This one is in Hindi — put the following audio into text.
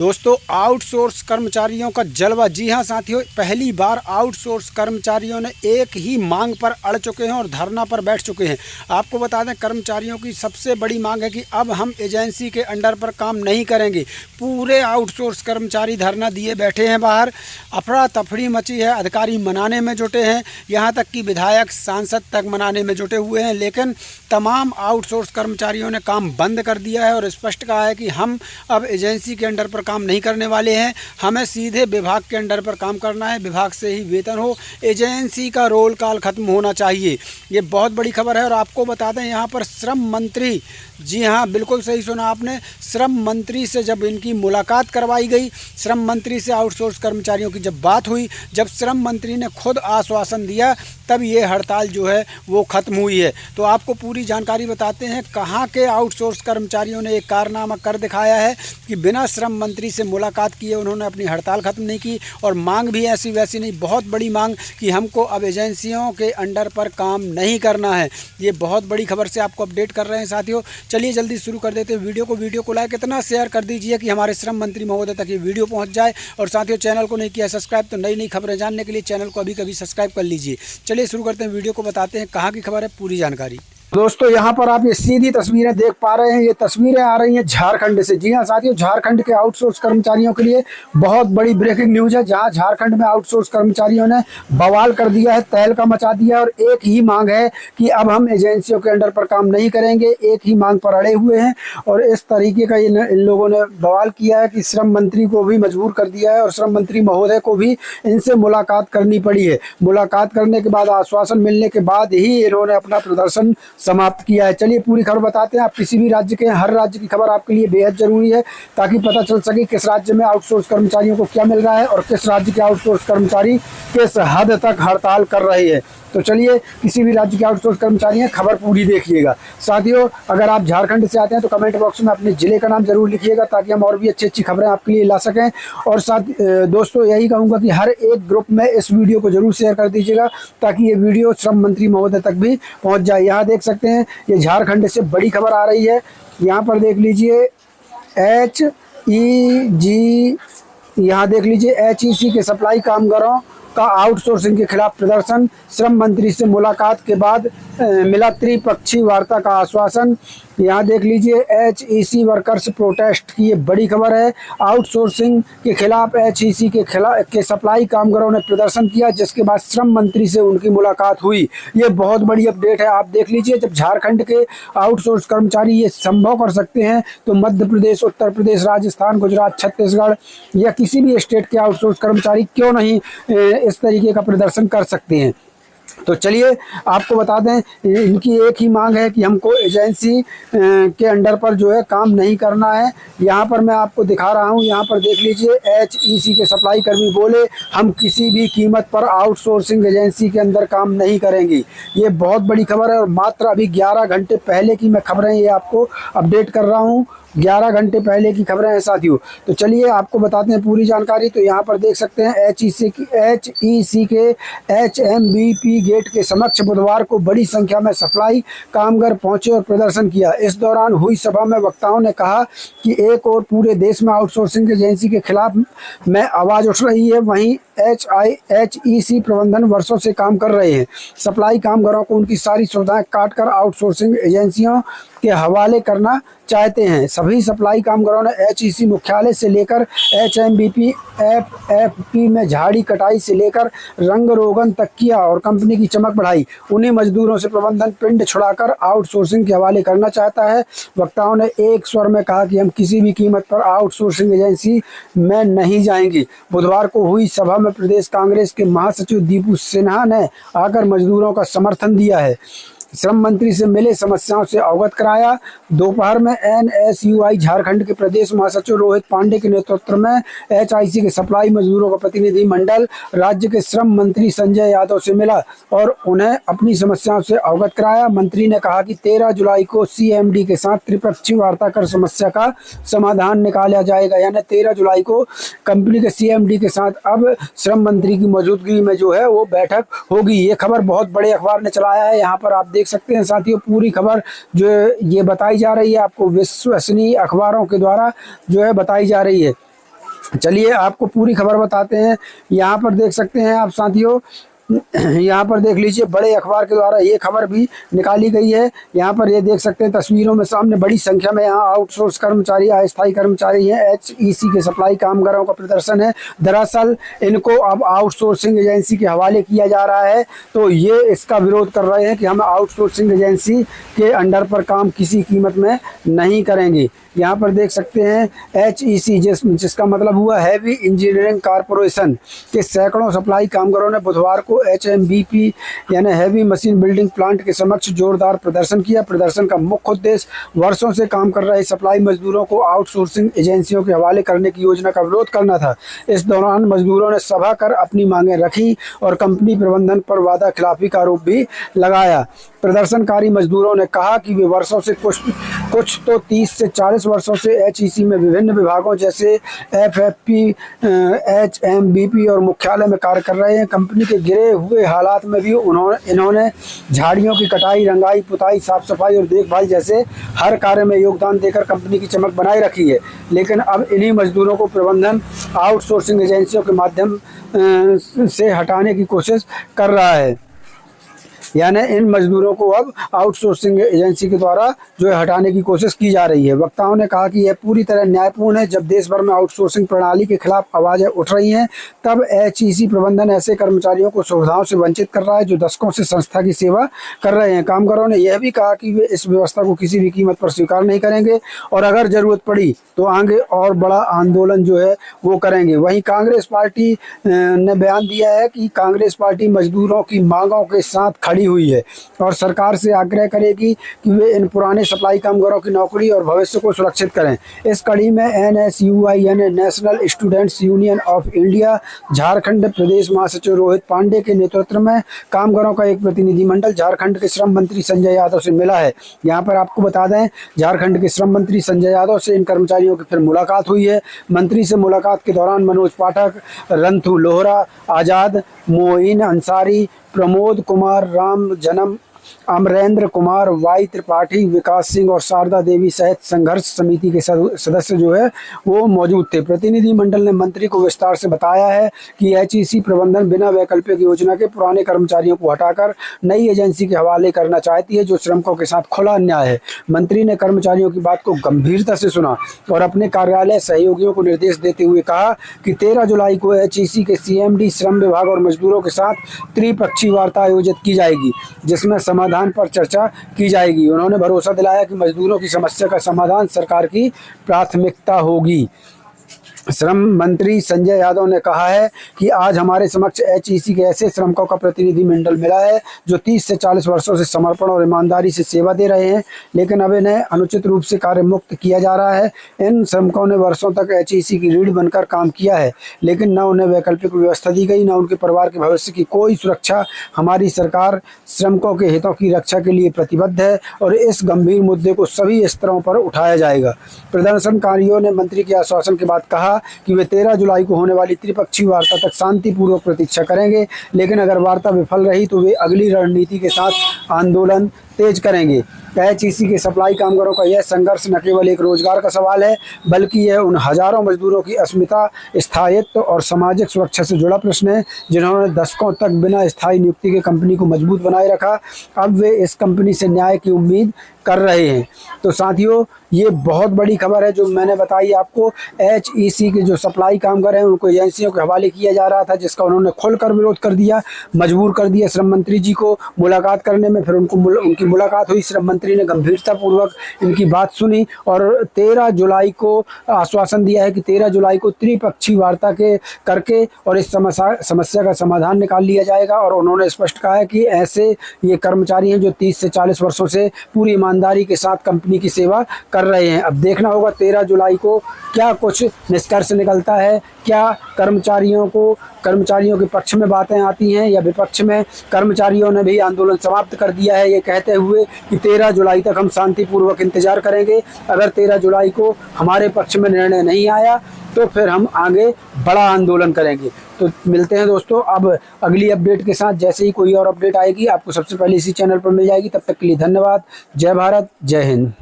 दोस्तों, आउटसोर्स कर्मचारियों का जलवा। जी हाँ साथियों, पहली बार आउटसोर्स कर्मचारियों ने एक ही मांग पर अड़ चुके हैं और धरना पर बैठ चुके हैं। आपको बता दें, कर्मचारियों की सबसे बड़ी मांग है कि अब हम एजेंसी के अंडर पर काम नहीं करेंगे। पूरे आउटसोर्स कर्मचारी धरना दिए बैठे हैं बाहर। अफरा तफड़ी मची है, अधिकारी मनाने में जुटे हैं, यहाँ तक कि विधायक सांसद तक मनाने में जुटे हुए हैं। लेकिन तमाम आउटसोर्स कर्मचारियों ने काम बंद कर दिया है और स्पष्ट कहा है कि हम अब एजेंसी के अंडर पर काम नहीं करने वाले हैं। हमें सीधे विभाग के अंडर पर काम करना है, विभाग से ही वेतन हो, एजेंसी का रोल काल खत्म होना चाहिए। ये बहुत बड़ी खबर है। और आपको बता दें, यहाँ पर श्रम मंत्री, जी हाँ बिल्कुल सही सुना आपने, श्रम मंत्री से जब इनकी मुलाकात करवाई गई, श्रम मंत्री से आउटसोर्स कर्मचारियों की जब बात हुई, जब श्रम मंत्री ने खुद आश्वासन दिया, तब ये हड़ताल जो है वो ख़त्म हुई है। तो आपको पूरी जानकारी बताते हैं। कहाँ के आउटसोर्स कर्मचारियों ने एक कारनामा कर दिखाया है कि बिना श्रम मंत्री से मुलाकात किए उन्होंने अपनी हड़ताल ख़त्म नहीं की। और मांग भी ऐसी वैसी नहीं, बहुत बड़ी मांग कि हमको अब एजेंसियों के अंडर पर काम नहीं करना है। ये बहुत बड़ी खबर से आपको अपडेट कर रहे हैं साथियों। चलिए जल्दी शुरू कर देते हैं वीडियो को लाइक इतना शेयर कर दीजिए कि हमारे श्रम मंत्री महोदय तक ये वीडियो पहुंच जाए। और साथियों, चैनल को नहीं किया सब्सक्राइब तो नई खबरें जानने के लिए चैनल को अभी सब्सक्राइब कर लीजिए। चलिए शुरू करते हैं वीडियो को, बताते हैं कहाँ की खबर है, पूरी जानकारी। दोस्तों, यहाँ पर आप ये सीधी तस्वीरें देख पा रहे हैं। ये तस्वीरें आ रही हैं झारखंड से। जी हाँ साथियों, झारखंड के आउटसोर्स कर्मचारियों के लिए बहुत बड़ी ब्रेकिंग न्यूज़ है। जहाँ झारखंड में आउटसोर्स कर्मचारियों ने बवाल कर दिया है, तहलका मचा दिया है और एक ही मांग है कि अब हम एजेंसियों के अंडर पर काम नहीं करेंगे। एक ही मांग पर अड़े हुए हैं और इस तरीके का इन लोगों ने बवाल किया है कि श्रम मंत्री को भी मजबूर कर दिया है और श्रम मंत्री महोदय को भी इनसे मुलाकात करनी पड़ी है। मुलाकात करने के बाद, आश्वासन मिलने के बाद ही इन्होंने अपना प्रदर्शन समाप्त किया है। चलिए पूरी खबर बताते हैं। आप किसी भी राज्य के, हर राज्य की खबर आपके लिए बेहद जरूरी है, ताकि पता चल सके किस राज्य में आउटसोर्स कर्मचारियों को क्या मिल रहा है और किस राज्य के आउटसोर्स कर्मचारी किस हद तक हड़ताल कर रहे हैं। तो चलिए, किसी भी राज्य के आउटसोर्स कर्मचारी हैं, खबर पूरी देखिएगा। साथियों, अगर आप झारखंड से आते हैं तो कमेंट बॉक्स में अपने ज़िले का नाम जरूर लिखिएगा, ताकि हम और भी अच्छी खबरें आपके लिए ला सकें। और साथ दोस्तों, यही कहूँगा कि हर एक ग्रुप में इस वीडियो को जरूर शेयर कर दीजिएगा, ताकि ये वीडियो श्रम मंत्री महोदय तक भी पहुँच जाए। यहाँ देख सकते हैं, ये झारखंड से बड़ी खबर आ रही है। यहाँ पर देख लीजिए, HEG, यहाँ देख लीजिए, HEC के सप्लाई कामगारों का आउटसोर्सिंग के खिलाफ प्रदर्शन। श्रम मंत्री से मुलाकात के बाद मिला त्रिपक्षीय वार्ता का आश्वासन। यहाँ देख लीजिए, HEC वर्कर्स प्रोटेस्ट की ये बड़ी खबर है। आउटसोर्सिंग के खिलाफ HEC के सप्लाई कामगारों ने प्रदर्शन किया, जिसके बाद श्रम मंत्री से उनकी मुलाकात हुई। ये बहुत बड़ी अपडेट है। आप देख लीजिए, जब झारखंड के आउटसोर्स कर्मचारी ये संभव कर सकते हैं, तो मध्य प्रदेश, उत्तर प्रदेश, राजस्थान, गुजरात, छत्तीसगढ़ या किसी भी स्टेट के आउटसोर्स कर्मचारी क्यों नहीं इस तरीके का प्रदर्शन कर सकते हैं। तो चलिए आपको बता दें, इनकी एक ही मांग है कि हमको एजेंसी के अंडर पर जो है काम नहीं करना है। यहाँ पर मैं आपको दिखा रहा हूँ, यहाँ पर देख लीजिए, HEC के सप्लाई कर्मी बोले, हम किसी भी कीमत पर आउटसोर्सिंग एजेंसी के अंदर काम नहीं करेंगे। ये बहुत बड़ी खबर है और मात्र अभी 11 घंटे पहले की मैं खबरें ये आपको अपडेट कर रहा हूँ। 11 घंटे पहले की खबरें हैं साथियों। तो चलिए आपको बताते हैं पूरी जानकारी। तो यहाँ पर देख सकते हैं, HEC के HMBP गेट के समक्ष बुधवार को बड़ी संख्या में सप्लाई कामगार पहुंचे और प्रदर्शन किया। इस दौरान हुई सभा में वक्ताओं ने कहा कि एक और पूरे देश में आउटसोर्सिंग एजेंसी के खिलाफ में आवाज़ उठ रही है, वहीं HEC प्रबंधन वर्षों से काम कर रहे हैं। सप्लाई कामगारों को उनकी सारी सुविधाएं काटकर आउटसोर्सिंग एजेंसियों के हवाले करना चाहते हैं। सभी सप्लाई कामगारों ने HEC मुख्यालय से लेकर HMBP FFP में झाड़ी कटाई से लेकर रंग रोगन तक किया और कंपनी की चमक बढ़ाई। उन्हीं मजदूरों से प्रबंधन पिंड छुड़ाकर आउटसोर्सिंग के हवाले करना चाहता है। वक्ताओं ने एक स्वर में कहा कि हम किसी भी कीमत पर आउटसोर्सिंग एजेंसी में नहीं जाएंगे। बुधवार को हुई सभा में प्रदेश कांग्रेस के महासचिव दीपू सिन्हा ने आकर मजदूरों का समर्थन दिया है। श्रम मंत्री से मिले, समस्याओं से अवगत कराया। दोपहर में NSUI झारखंड के प्रदेश महासचिव रोहित पांडे के नेतृत्व में HEC के सप्लाई मजदूरों का प्रतिनिधि मंडल राज्य के श्रम मंत्री संजय यादव से मिला और उन्हें अपनी समस्याओं से अवगत कराया। मंत्री ने कहा कि 13 जुलाई को CMD के साथ त्रिपक्षीय वार्ता कर समस्या का समाधान निकाला जाएगा। यानी 13 जुलाई को कंपनी के CMD के साथ अब श्रम मंत्री की मौजूदगी में जो है वो बैठक होगी। ये खबर बहुत बड़े अखबार ने चलाया है। यहाँ पर आप देख सकते हैं साथियों, पूरी खबर जो ये बताई जा रही है, आपको विश्वसनीय अखबारों के द्वारा जो है बताई जा रही है। चलिए आपको पूरी खबर बताते हैं। यहाँ पर देख सकते हैं आप साथियों, यहाँ पर देख लीजिए बड़े अखबार के द्वारा ये खबर भी निकाली गई है। यहाँ पर ये देख सकते हैं तस्वीरों में सामने बड़ी संख्या में यहाँ आउटसोर्स कर्मचारी, अस्थायी कर्मचारी हैं। एचईसी के सप्लाई कामगारों का प्रदर्शन है। दरअसल इनको अब आउटसोर्सिंग एजेंसी के हवाले किया जा रहा है, तो ये इसका विरोध कर रहे हैं कि हम आउटसोर्सिंग एजेंसी के अंडर पर काम किसी कीमत में नहीं करेंगे। यहाँ पर देख सकते हैं एचईसी जिसका मतलब हुआ हैवी इंजीनियरिंग कॉरपोरेशन के सैकड़ों सप्लाई कामगारों ने बुधवार को एचएमबीपी यानी हैवी मशीन बिल्डिंग प्लांट के समक्ष जोरदार प्रदर्शन किया। प्रदर्शन का मुख्य उद्देश्य वर्षों से काम कर रहे सप्लाई मजदूरों को आउटसोर्सिंग एजेंसियों के हवाले करने की योजना का विरोध करना था। इस दौरान मजदूरों ने सभा कर अपनी मांगें रखी और कंपनी प्रबंधन पर वादा खिलाफी का आरोप भी लगाया। प्रदर्शनकारी मजदूरों ने कहा कि वे वर्षों से कुछ तो 30 से 40 वर्षों से एचईसी में विभिन्न विभागों जैसे एफएफपी, एचएमबीपी और मुख्यालय में कार्य कर रहे हैं। कंपनी के गिरे हुए हालात में भी इन्होंने झाड़ियों की कटाई, रंगाई, पुताई, साफ सफाई और देखभाल जैसे हर कार्य में योगदान देकर कंपनी की चमक बनाए रखी है। लेकिन अब इन्हीं मजदूरों को प्रबंधन आउटसोर्सिंग एजेंसियों के माध्यम से हटाने की कोशिश कर रहा है। यानी इन मजदूरों को अब आउटसोर्सिंग एजेंसी के द्वारा जो है हटाने की कोशिश की जा रही है। वक्ताओं ने कहा कि यह पूरी तरह न्यायपूर्ण है। जब देश भर में आउटसोर्सिंग प्रणाली के खिलाफ आवाज़ें उठ रही हैं, तब एचईसी प्रबंधन ऐसे कर्मचारियों को सुविधाओं से वंचित कर रहा है जो दशकों से संस्था की सेवा कर रहे हैं। कामगारों ने यह भी कहा कि वे इस व्यवस्था को किसी भी कीमत पर स्वीकार नहीं करेंगे और अगर जरूरत पड़ी तो आगे और बड़ा आंदोलन जो है वो करेंगे। वहीं कांग्रेस पार्टी ने बयान दिया है कि कांग्रेस पार्टी मजदूरों की मांगों के साथ खड़ी हुई है और सरकार से आग्रह करेगी कि वे इन पुराने सप्लाई कामगारों की नौकरी और भविष्य को सुरक्षित करें। इस कड़ी में एनएसयूआई यानी National Students Union of India Jharkhand प्रदेश महासचिव रोहित पांडे के नेतृत्व में कामगारों का एक प्रतिनिधिमंडल झारखंड के श्रम मंत्री संजय यादव से मिला है। यहाँ पर आपको बता दें, झारखंड के श्रम मंत्री संजय यादव से इन कर्मचारियों की फिर मुलाकात हुई है। मंत्री से मुलाकात के दौरान मनोज पाठक, रंथु लोहरा, आज़ाद, मोइन अंसारी, प्रमोद कुमार, राम जन्म, अमरेंद्र कुमार, वाई त्रिपाठी, विकास सिंह और शारदा देवी सहित संघर्ष समिति के सदस्य जो है वो मौजूद थे। प्रतिनिधिमंडल ने मंत्री को विस्तार से बताया है कि एचईसी प्रबंधन बिना वैकल्पिक योजना के पुराने कर्मचारियों को हटाकर नई एजेंसी के हवाले करना चाहती है, जो श्रमिकों के साथ खुला अन्याय है। मंत्री ने कर्मचारियों की बात को गंभीरता से सुना और अपने कार्यालय सहयोगियों को निर्देश देते हुए कहा कि 13 जुलाई को एचईसी के सीएमडी, श्रम विभाग और मजदूरों के साथ त्रिपक्षीय वार्ता आयोजित की जाएगी, जिसमें समाधान पर चर्चा की जाएगी। उन्होंने भरोसा दिलाया कि मजदूरों की समस्या का समाधान सरकार की प्राथमिकता होगी। श्रम मंत्री संजय यादव ने कहा है कि आज हमारे समक्ष एचईसी के ऐसे श्रमिकों का प्रतिनिधिमंडल मिला है जो 30 से 40 वर्षों से समर्पण और ईमानदारी से सेवा दे रहे हैं, लेकिन अब इन्हें अनुचित रूप से कार्य मुक्त किया जा रहा है। इन श्रमिकों ने वर्षों तक एचईसी की रीढ़ बनकर काम किया है, लेकिन न उन्हें वैकल्पिक व्यवस्था दी गई, न उनके परिवार के भविष्य की कोई सुरक्षा। हमारी सरकार श्रमिकों के हितों की रक्षा के लिए प्रतिबद्ध है और इस गंभीर मुद्दे को सभी स्तरों पर उठाया जाएगा। प्रदर्शनकारियों ने मंत्री के आश्वासन के बाद कहा कि वे 13 जुलाई को होने वाली त्रिपक्षीय वार्ता तक शांतिपूर्वक प्रतीक्षा करेंगे, लेकिन अगर वार्ता विफल रही तो वे अगली रणनीति के साथ आंदोलन तेज करेंगे। एचईसी के सप्लाई कामगारों का यह संघर्ष न केवल एक रोजगार का सवाल है, बल्कि यह उन हजारों मजदूरों की अस्मिता, स्थायित्व और सामाजिक सुरक्षा से जुड़ा प्रश्न है जिन्होंने दशकों तक बिना स्थायी नियुक्ति के कंपनी को मजबूत बनाए रखा। अब वे इस कंपनी से न्याय की उम्मीद कर रहे हैं। तो साथियों, ये बहुत बड़ी खबर है जो मैंने बताई आपको। एचईसी के जो सप्लाई कामगार हैं उनको एजेंसियों के हवाले किया जा रहा था, जिसका उन्होंने खुलकर विरोध कर दिया, मजबूर कर दिया श्रम मंत्री जी को मुलाकात करने में। फिर उनकी मुलाकात हुई, श्रम मंत्री ने गंभीरतापूर्वक इनकी बात सुनी और 13 जुलाई को आश्वासन दिया है कि 13 जुलाई को त्रिपक्षीय वार्ता करके और इस समस्या का समाधान निकाल लिया जाएगा। और उन्होंने स्पष्ट कहा है कि ऐसे ये कर्मचारी हैं जो 30 से 40 वर्षों से पूरी ईमानदारी के साथ कंपनी की सेवा कर रहे हैं। अब देखना होगा 13 जुलाई को क्या कुछ निष्कर्ष निकलता है, क्या कर्मचारियों के पक्ष में बातें आती हैं या विपक्ष में। कर्मचारियों ने भी आंदोलन समाप्त कर दिया है, ये कहते हुए कि 13 जुलाई तक हम शांतिपूर्वक इंतजार करेंगे। अगर 13 जुलाई को हमारे पक्ष में निर्णय नहीं आया तो फिर हम आगे बड़ा आंदोलन करेंगे। तो मिलते हैं दोस्तों अब अगली अपडेट के साथ। जैसे ही कोई और अपडेट आएगी आपको सबसे पहले इसी चैनल पर मिल जाएगी। तब तक के लिए धन्यवाद। जय भारत, जय हिंद।